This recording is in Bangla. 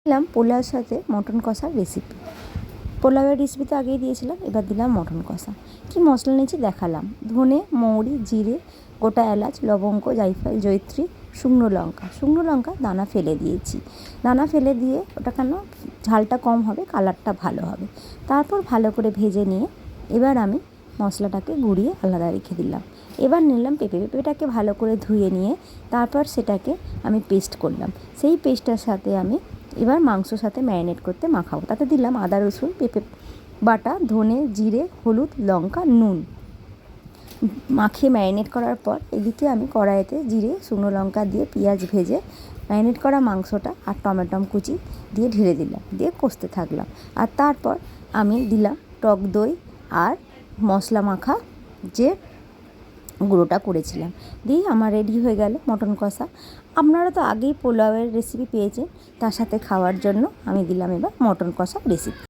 দিলাম পোলাওর সাথে মটন কষার রেসিপি। পোলাওয়ের রেসিপি তো আগেই দিয়েছিলাম, এবার দিলাম মটন কষা। কি মশলা নিয়েছি দেখালাম: ধনে, মৌরি, জিরে, গোটা এলাচ, লবঙ্গ, জায়ফল, জয়িত্রী, শুকনো লঙ্কা দানা ফেলে দিয়েছি। দানা ফেলে দিয়ে ওটা কেন, ঝালটা কম হবে, কালারটা ভালো হবে। তারপর ভালো করে ভেজে নিয়ে এবার আমি মশলাটাকে গুঁড়িয়ে আলাদা রেখে দিলাম। এবার নিলাম পেঁপেটাকে ভালো করে ধুয়ে নিয়ে তারপর সেটাকে আমি পেস্ট করলাম। সেই পেস্টটার সাথে আমি এবার মাংসর সাথে ম্যারিনেট করতে মাখাবো। তাতে দিলাম আদা, রসুন, পেঁপে বাটা, ধনে, জিরে, হলুদ, লঙ্কা, নুন। মাখিয়ে ম্যারিনেট করার পর এদিকে আমি কড়াইতে জিরে, শুকনো লঙ্কা দিয়ে পেঁয়াজ ভেজে ম্যারিনেট করা মাংসটা আর টমেটো কুচি দিয়ে ঢেলে দিলাম, দিয়ে কষতে থাকলাম। আর তারপর আমি দিলাম টক দই আর মশলা মাখা যে গুঁড়োটা করেছিলাম, দিয়ে আমার রেডি হয়ে গেল মটন কষা। আপনারা তো আগেই পোলাওয়ের রেসিপি পেয়েছেন, তার সাথে খাওয়ার জন্য আমি দিলাম এবার মটন কষা রেসিপি।